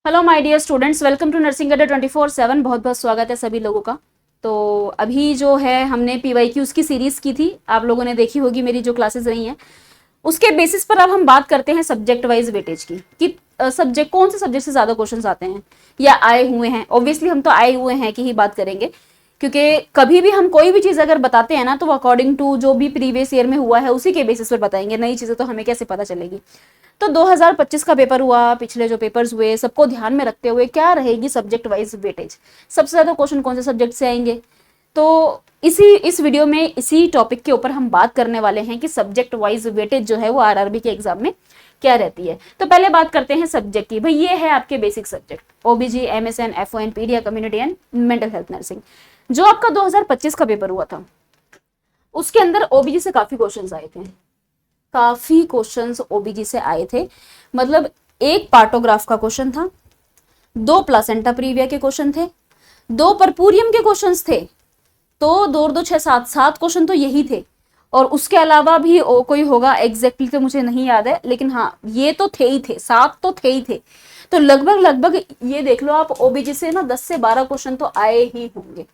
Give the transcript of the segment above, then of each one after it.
Hello my dear students, welcome to nursing Adda 24/7। बहुत बहुत स्वागत है सभी लोगों का। तो अभी जो है हमने पीवाईक्यूज की सीरीज की थी, आप लोगों ने देखी होगी मेरी जो क्लासेस रही हैं। उसके बेसिस पर अब हम बात करते हैं सब्जेक्ट वाइज वेटेज की कि सब्जेक्ट कौन से सब्जेक्ट से ज्यादा क्वेश्चंस आते हैं या आए हुए हैं। ऑब्वियसली हम तो आए हुए हैं की ही बात करेंगे, क्योंकि कभी भी हम कोई भी चीज अगर बताते हैं ना तो अकॉर्डिंग टू जो भी प्रीवियस ईयर में हुआ है उसी के बेसिस पर बताएंगे। नई चीजें तो हमें कैसे पता चलेगी। तो 2025 का पेपर हुआ, पिछले जो पेपर्स हुए सबको ध्यान में रखते हुए क्या रहेगी सब्जेक्ट वाइज वेटेज, सबसे ज्यादा क्वेश्चन कौन से सब्जेक्ट से आएंगे। तो इस वीडियो में इसी टॉपिक के ऊपर हम बात करने वाले हैं कि सब्जेक्ट वाइज वेटेज जो है वो आरआरबी के एग्जाम में क्या रहती है। तो पहले बात करते हैं सब्जेक्ट की। भाई ये है आपके basic subject, OBG, MSN, FON, pedia, community and mental health nursing. जो आपका 2025 का पेपर हुआ था उसके अंदर ओबीजी से काफी क्वेश्चंस आए थे, काफी क्वेश्चंस ओबीजी से आए थे। मतलब एक पार्टोग्राफ का क्वेश्चन था, 2 प्लासेंटा प्रीविया के क्वेश्चन थे, 2 परपूरियम के क्वेश्चंस थे। तो 2 2 6 7 7 क्वेश्चन तो यही थे। और उसके अलावा भी कोई होगा, एग्जैक्टली तो मुझे नहीं याद है, लेकिन हाँ ये तो थे ही थे, 7 तो थे ही थे। तो लगभग लगभग ये देख लो आप, ओबीजी से ना 10 से 12 क्वेश्चन तो आए ही होंगे।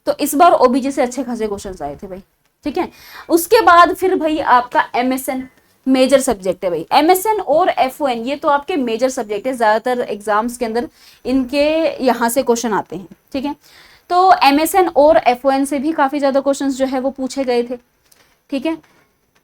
तो इस बार ओबीजी से अच्छे खासे क्वेश्चन आए थे भाई, ठीक है। उसके बाद फिर भाई आपका एमएसएन मेजर सब्जेक्ट है भाई। एमएसएन और एफओएन ये तो आपके मेजर सब्जेक्ट है, ज्यादातर एग्जाम्स के अंदर इनके यहाँ से क्वेश्चन आते हैं, ठीक है। तो एमएसएन और एफओएन से भी काफी ज्यादा क्वेश्चंस जो है वो पूछे गए थे, ठीक है।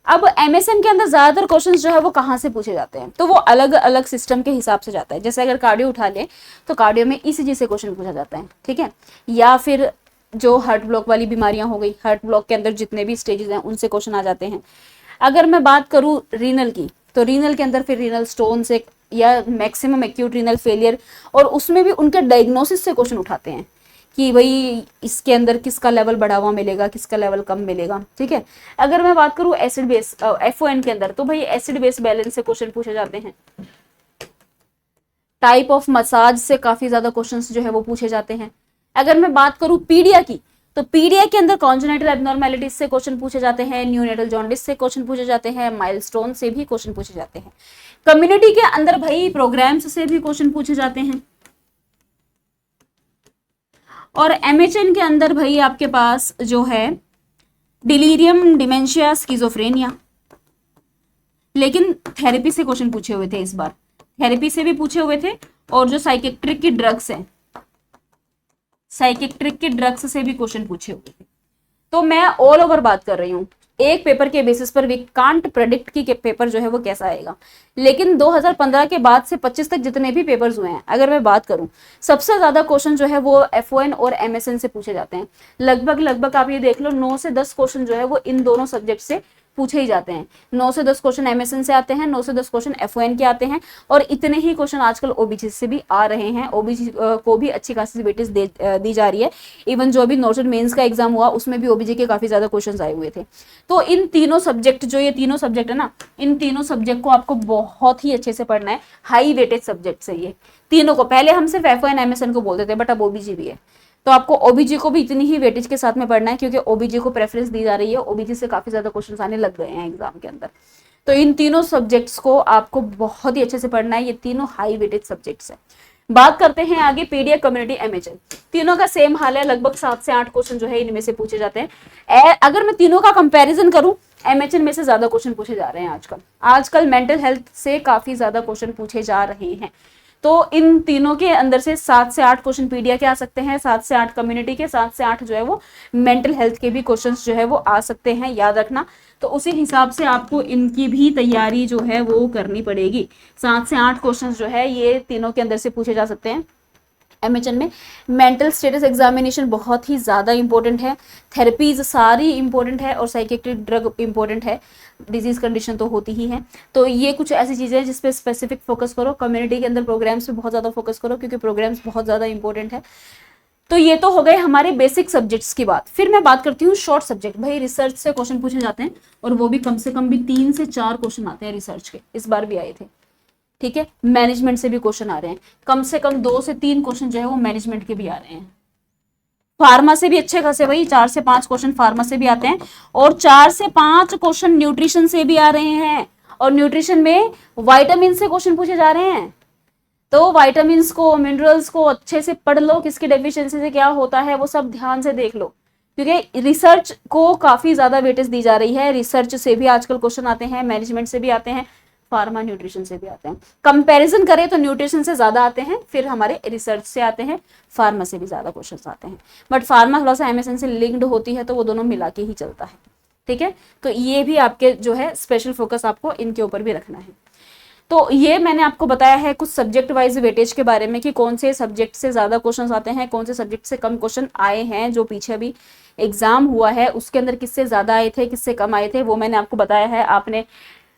अब एमएसएन के अंदर ज्यादातर क्वेश्चंस जो है वो कहाँ से पूछे जाते हैं, तो वो अलग अलग सिस्टम के हिसाब से जाता है। जैसे अगर कार्डियो उठा ले तो कार्डियो में ईसीजी से क्वेश्चन पूछा जाता है, ठीक है। या फिर जो हार्ट ब्लॉक वाली बीमारियां हो गई, हार्ट ब्लॉक के अंदर जितने भी स्टेजेस हैं उनसे क्वेश्चन आ जाते हैं। अगर मैं बात करूं रीनल की, तो रीनल के अंदर फिर रीनल स्टोन से या मैक्सिमम एक्यूट रीनल फेलियर, और उसमें भी उनके डायग्नोसिस से क्वेश्चन उठाते हैं कि भाई इसके अंदर किसका लेवल बढ़ा हुआ मिलेगा, किसका लेवल कम मिलेगा, ठीक है। अगर मैं बात करूं एसिड बेस एफओएन के अंदर, तो भाई एसिड बेस बैलेंस से क्वेश्चन पूछे जाते हैं। टाइप ऑफ मसाज से काफी ज्यादा क्वेश्चंस जो है वो पूछे जाते हैं। अगर मैं बात करूं पीडिया की, तो पीडिया के अंदर कॉन्जेनिटल एब्नॉर्मेलिटीज से क्वेश्चन पूछे जाते हैं, न्यूनेटल जॉन्डिस से क्वेश्चन पूछे जाते हैं, माइलस्टोन से भी क्वेश्चन पूछे जाते हैं। कम्युनिटी के अंदर भाई प्रोग्राम्स से भी क्वेश्चन पूछे जाते हैं। और एमएचएन के अंदर भाई आपके पास जो है डिलीरियम, डिमेंशिया, स्किजोफ्रेनिया, लेकिन थेरेपी से क्वेश्चन पूछे हुए थे इस बार, थेरेपी से भी पूछे हुए थे। और जो साइकेट्रिक की ड्रग्स है, साइकेट्रिक के ड्रग्स से भी क्वेश्चन पूछे हुए थे। तो मैं ऑल ओवर बात कर रही हूँ, एक पेपर के बेसिस पर वी कांट प्रेडिक्ट की पेपर जो है वो कैसा आएगा। लेकिन 2015 के बाद से 25 तक जितने भी पेपर्स हुए हैं, अगर मैं बात करूं, सबसे ज्यादा क्वेश्चन जो है वो एफओएन और एमएसएन से पूछे जाते हैं। लगभग लगभग आप ये देख लो 9 से 10 क्वेश्चन जो है वो इन दोनों सब्जेक्ट से पूछे ही जाते हैं। 9 से 10 क्वेश्चन एमएसएन से आते हैं, 9 से 10 क्वेश्चन एफओएन के आते हैं, और इतने ही क्वेश्चन आजकल ओबीजी से भी आ रहे हैं। ओबीजी को भी अच्छी खासी वेटेज दी जा रही है। इवन जो अभी नॉर्मल मेंस का एग्जाम हुआ उसमें भी ओबीजी के काफी ज्यादा क्वेश्चन आए हुए थे। तो इन तीनों सब्जेक्ट, जो ये तीनों सब्जेक्ट है ना, इन तीनों सब्जेक्ट को आपको बहुत ही अच्छे से पढ़ना है। हाई वेटेज सब्जेक्ट है ये तीनों को। पहले हम सिर्फ एफओएन एमएसएन को बोलते थे, बट अब ओबीजी भी है। तो आपको ओबीजी को भी इतनी ही वेटेज के साथ में पढ़ना है, क्योंकि ओबीजी को प्रेफरेंस दी जा रही है। ओबीजी से काफी ज्यादा क्वेश्चन आने लग गए हैं एग्जाम के अंदर। तो इन तीनों सब्जेक्ट्स को आपको बहुत ही अच्छे से पढ़ना है। ये तीनों हाई वेटेज सब्जेक्ट्स हैं। बात करते हैं आगे पीडिया, कम्युनिटी, एमएचएन। तीनों का सेम हाल है, लगभग 7 से 8 क्वेश्चन जो है इनमें से पूछे जाते हैं। अगर मैं तीनों का कंपैरिजन करूं, एमएचएन में से ज्यादा क्वेश्चन पूछे जा रहे हैं आजकल मेंटल हेल्थ से काफी ज्यादा क्वेश्चन पूछे जा रहे हैं। तो इन तीनों के अंदर से 7 से 8 क्वेश्चन पीडिया के आ सकते हैं, 7 से 8 कम्युनिटी के, 7 से 8 जो है वो मेंटल हेल्थ के भी क्वेश्चंस जो है वो आ सकते हैं, याद रखना। तो उसी हिसाब से आपको इनकी भी तैयारी जो है वो करनी पड़ेगी। 7 से 8 क्वेश्चंस जो है ये तीनों के अंदर से पूछे जा सकते हैं। एमएचएन में मेंटल स्टेटस एग्जामिनेशन बहुत ही ज़्यादा इंपॉर्टेंट है, थेरेपीज सारी इंपॉर्टेंट है, और साइकेट्रिक ड्रग इंपॉर्टेंट है। डिजीज कंडीशन तो होती ही है। तो ये कुछ ऐसी चीज़ें हैं जिस पे स्पेसिफिक फोकस करो। कम्युनिटी के अंदर प्रोग्राम्स पे बहुत ज़्यादा फोकस करो, क्योंकि प्रोग्राम्स बहुत ज़्यादा इंपॉर्टेंट है। तो ये तो हो गए हमारे बेसिक सब्जेक्ट्स की बात। फिर मैं बात करती हूँ शॉर्ट सब्जेक्ट। भाई रिसर्च से क्वेश्चन पूछे जाते हैं, और वो भी कम से कम भी 3 से 4 क्वेश्चन आते हैं रिसर्च के, इस बार भी आए थे, ठीक है। मैनेजमेंट से भी क्वेश्चन आ रहे हैं, कम से कम 2 से 3 क्वेश्चन जो है वो मैनेजमेंट के भी आ रहे हैं। फार्मा से भी अच्छे खासे भाई 4 से 5 क्वेश्चन फार्मा से भी आते हैं, और 4 से 5 क्वेश्चन न्यूट्रिशन से भी आ रहे हैं। और न्यूट्रिशन में विटामिन से क्वेश्चन पूछे जा रहे हैं। तो वाइटामिन्स को, मिनरल्स को अच्छे से पढ़ लो, किसकी डेफिशिएंसी से क्या होता है वो सब ध्यान से देख लो, क्योंकि रिसर्च को काफी ज्यादा वेटेज दी जा रही है। रिसर्च से भी आजकल क्वेश्चन आते हैं, मैनेजमेंट से भी आते हैं, फार्मा न्यूट्रिशन से भी आते हैं। कंपैरिजन करें तो न्यूट्रिशन से ज्यादा आते हैं, फिर हमारे रिसर्च से आते हैं, फार्मा से भी ज्यादा क्वेश्चन आते हैं। बट फार्मा थोड़ा सा एमएसएन से लिंक्ड होती है, तो वो दोनों मिला के ही चलता है। ठीक है, तो ये भी आपके जो है स्पेशल फोकस आपको इनके ऊपर भी रखना है। तो ये मैंने आपको बताया है कुछ सब्जेक्ट वाइज वेटेज के बारे में कि कौन से सब्जेक्ट से ज्यादा क्वेश्चंस आते हैं, कौन से सब्जेक्ट से कम क्वेश्चन आए हैं। जो पीछे अभी एग्जाम हुआ है उसके अंदर किससे ज्यादा आए थे, किससे कम आए थे, वो मैंने आपको बताया है। आपने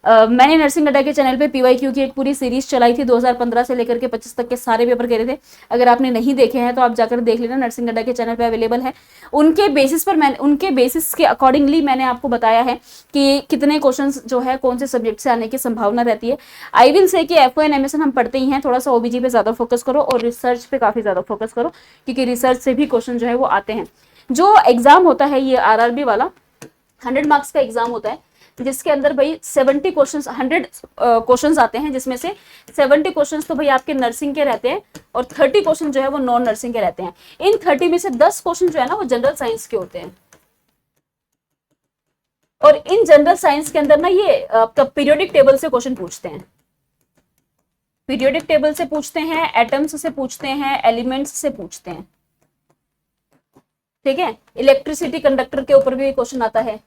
मैंने नर्सिंग अड्डा के चैनल पे पीवाईक्यू की एक पूरी सीरीज चलाई थी, 2015 से लेकर के 25 तक के सारे पेपर करे थे। अगर आपने नहीं देखे हैं तो आप जाकर देख लेना, नर्सिंग अड्डा के चैनल पे अवेलेबल है। उनके बेसिस पर मैंने, उनके बेसिस के अकॉर्डिंगली मैंने आपको बताया है कि कितने क्वेश्चंस जो है कौन से सब्जेक्ट से आने की संभावना रहती है। आई विल से कि एफओ एंड एमएसएन हम पढ़ते ही हैं, थोड़ा सा ओबीजी पे ज्यादा फोकस करो और रिसर्च पे काफी ज्यादा फोकस करो, क्योंकि रिसर्च से भी क्वेश्चन जो है वो आते हैं। जो एग्जाम होता है ये आरआरबी वाला 100 मार्क्स का एग्जाम होता है, जिसके अंदर भाई 70 क्वेश्चंस, 100 क्वेश्चंस आते हैं, जिसमें से 70 क्वेश्चंस तो भाई आपके नर्सिंग के रहते हैं और 30 क्वेश्चन जो है वो नॉन नर्सिंग के रहते हैं। इन 30 में से 10 क्वेश्चन जो है ना वो जनरल साइंस के होते हैं। और इन जनरल साइंस के अंदर ना ये आपका पीरियोडिक टेबल से क्वेश्चन पूछते हैं, पीरियोडिक टेबल से पूछते हैं, एटम्स से पूछते हैं, एलिमेंट्स से पूछते हैं। ठीक है, इलेक्ट्रिसिटी कंडक्टर के ऊपर भी क्वेश्चन आता है।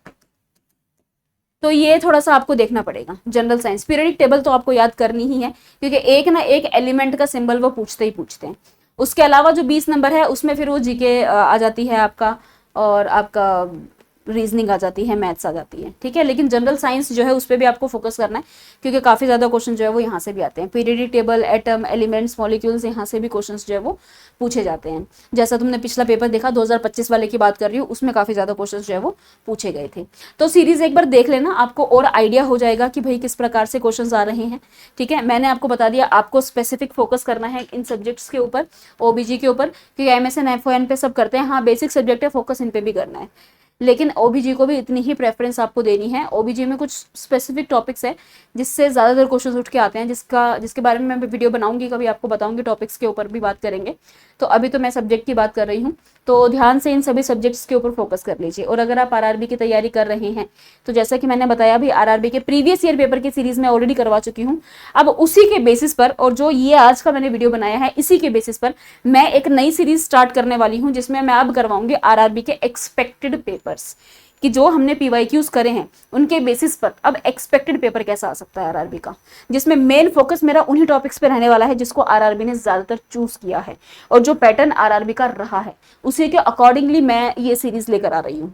तो ये थोड़ा सा आपको देखना पड़ेगा। जनरल साइंस पीरियोडिक टेबल तो आपको याद करनी ही है, क्योंकि एक ना एक एलिमेंट का सिंबल वो पूछते ही पूछते हैं। उसके अलावा जो 20 नंबर है उसमें फिर वो जीके आ जाती है आपका, और आपका रीजनिंग आ जाती है, मैथ्स आ जाती है। ठीक है, लेकिन जनरल साइंस जो है उस पर भी आपको फोकस करना है, क्योंकि काफी ज्यादा क्वेश्चन जो है वो यहाँ से भी आते हैं। Periodic table, atom, elements, molecules, यहाँ से भी क्वेश्चन जो है वो पूछे जाते हैं। जैसा तुमने पिछला पेपर देखा 2025 वाले की बात कर रही हूँ, उसमें काफी ज्यादा क्वेश्चन जो है वो पूछे गए थे। तो सीरीज एक बार देख लेना, आपको और आइडिया हो जाएगा कि भाई किस प्रकार से क्वेश्चन आ रहे हैं। ठीक है, मैंने आपको बता दिया, आपको स्पेसिफिक फोकस करना है इन सब्जेक्ट्स के ऊपर, ओबीजी के ऊपर, क्योंकि एमएसएन एफओएन पे सब करते हैं। हाँ, बेसिक सब्जेक्ट है, फोकस इन पे भी करना है, लेकिन ओबीजी को भी इतनी ही प्रेफरेंस आपको देनी है। ओबीजी में कुछ स्पेसिफिक टॉपिक्स है जिससे ज्यादातर क्वेश्चंस उठ के आते हैं, जिसके बारे में मैं वीडियो बनाऊंगी, कभी आपको बताऊंगी, टॉपिक्स के ऊपर भी बात करेंगे। तो अभी तो मैं सब्जेक्ट की बात कर रही हूँ, तो ध्यान से इन सभी सब्जेक्ट्स के ऊपर फोकस कर लीजिए। और अगर आप आरआरबी की तैयारी कर रहे हैं तो जैसा कि मैंने बताया भी, आरआरबी के प्रीवियस ईयर पेपर की सीरीज में ऑलरेडी करवा चुकी हूँ। अब उसी के बेसिस पर, और जो ये आज का मैंने वीडियो बनाया है इसी के बेसिस पर मैं एक नई सीरीज स्टार्ट करने वाली हूँ, जिसमें मैं अब करवाऊंगी आरआरबी के एक्सपेक्टेड पेपर्स, कि जो हमने पीवाईक्यूज करे हैं उनके बेसिस पर अब एक्सपेक्टेड पेपर कैसा आ सकता है आरआरबी का, जिसमें मेन फोकस मेरा उन्हीं टॉपिक्स पे रहने वाला है जिसको आरआरबी ने ज्यादातर चूज किया है, और जो पैटर्न आरआरबी का रहा है उसी के अकॉर्डिंगली मैं ये सीरीज लेकर आ रही हूँ।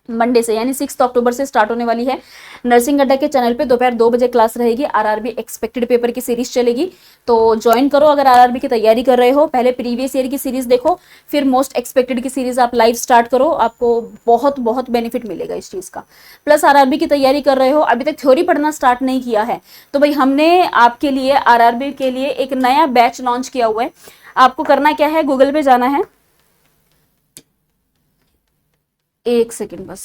मंडे से यानी 6 अक्टूबर से स्टार्ट होने वाली है। नर्सिंग अड्डा के चैनल पे दोपहर 2 बजे क्लास रहेगी, आरआरबी एक्सपेक्टेड पेपर की सीरीज चलेगी। तो ज्वाइन करो अगर आरआरबी की तैयारी कर रहे हो। पहले प्रीवियस ईयर की सीरीज देखो, फिर मोस्ट एक्सपेक्टेड की सीरीज आप लाइव स्टार्ट करो, आपको बहुत बहुत बेनिफिट मिलेगा इस चीज का। प्लस आरआरबी की तैयारी कर रहे हो, अभी तक थ्योरी पढ़ना स्टार्ट नहीं किया है, तो भाई हमने आपके लिए आरआरबी के लिए एक नया बैच लॉन्च किया हुआ है। आपको करना क्या है, गूगल पे जाना है, एक सेकेंड बस,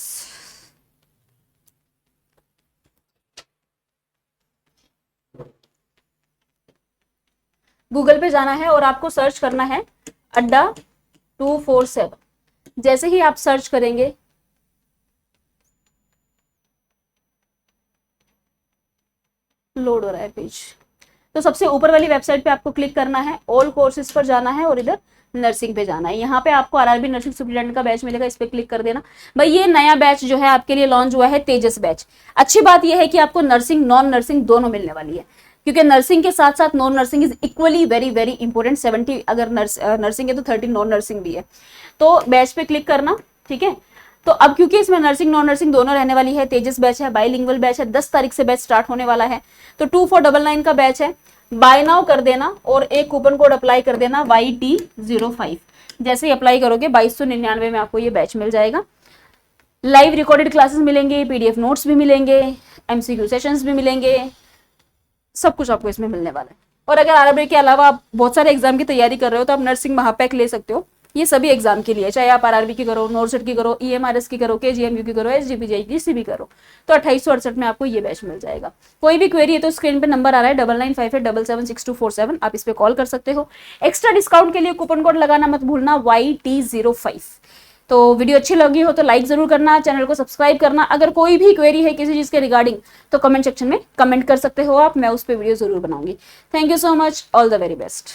गूगल पे जाना है और आपको सर्च करना है अड्डा 247। जैसे ही आप सर्च करेंगे लोड हो रहा है पेज, तो सबसे ऊपर वाली वेबसाइट पे आपको क्लिक करना है, ऑल कोर्सेज पर जाना है और इधर नर्सिंग पे जाना है। यहाँ पे आपको आरआरबी नर्सिंग सुपरिटेंडेंट का बैच मिलेगा, इस पे क्लिक कर देना। भाई ये नया बैच जो है आपके लिए लॉन्च हुआ है, तेजस बैच। अच्छी बात यह है कि आपको नर्सिंग नॉन नर्सिंग दोनों मिलने वाली है, क्योंकि नर्सिंग के साथ साथ non nursing is equally very very important. 70 अगर नर्सिंग है तो 30 नॉन नर्सिंग भी है। तो बैच पे क्लिक करना, ठीक है। तो अब क्योंकि इसमें नर्सिंग नॉन नर्सिंग दोनों रहने वाली है, तेजस बैच है, बाइलिंगुअल बैच है, 10 तारीख से बैच स्टार्ट होने वाला है। तो 2499 का बैच है, बाय नाउ कर देना और एक कूपन कोड अप्लाई कर देना YT05। जैसे ही अप्लाई करोगे 2299 में आपको ये बैच मिल जाएगा। लाइव रिकॉर्डेड क्लासेस मिलेंगे, पीडीएफ नोट्स भी मिलेंगे, एमसीक्यू सेशंस भी मिलेंगे, सब कुछ आपको इसमें मिलने वाला है। और अगर आरआरबी के अलावा आप बहुत सारे एग्जाम की तैयारी कर रहे हो तो आप नर्सिंग महापैक ले सकते हो, ये सभी एग्जाम के लिए, चाहे आप आरआरबी की करो, नॉर्सेट की करो, ईएमआरएस की करो, केजीएमयू की करो, एसजीपीजी किसी भी करो, तो 2868 में आपको ये बैच मिल जाएगा। कोई भी क्वेरी है तो स्क्रीन पे नंबर आ रहा है 9958777624, आप इस पे कॉल कर सकते हो। एक्स्ट्रा डिस्काउंट के लिए कूपन कोड लगाना मत भूलना YT05। तो वीडियो अच्छी लगी हो तो लाइक जरूर करना, चैनल को सब्सक्राइब करना। अगर कोई भी क्वेरी है किसी चीज के रिगार्डिंग तो कमेंट सेक्शन में कमेंट कर सकते हो आप, मैं उस पर वीडियो जरूर बनाऊंगी। Thank you so much, all the very best.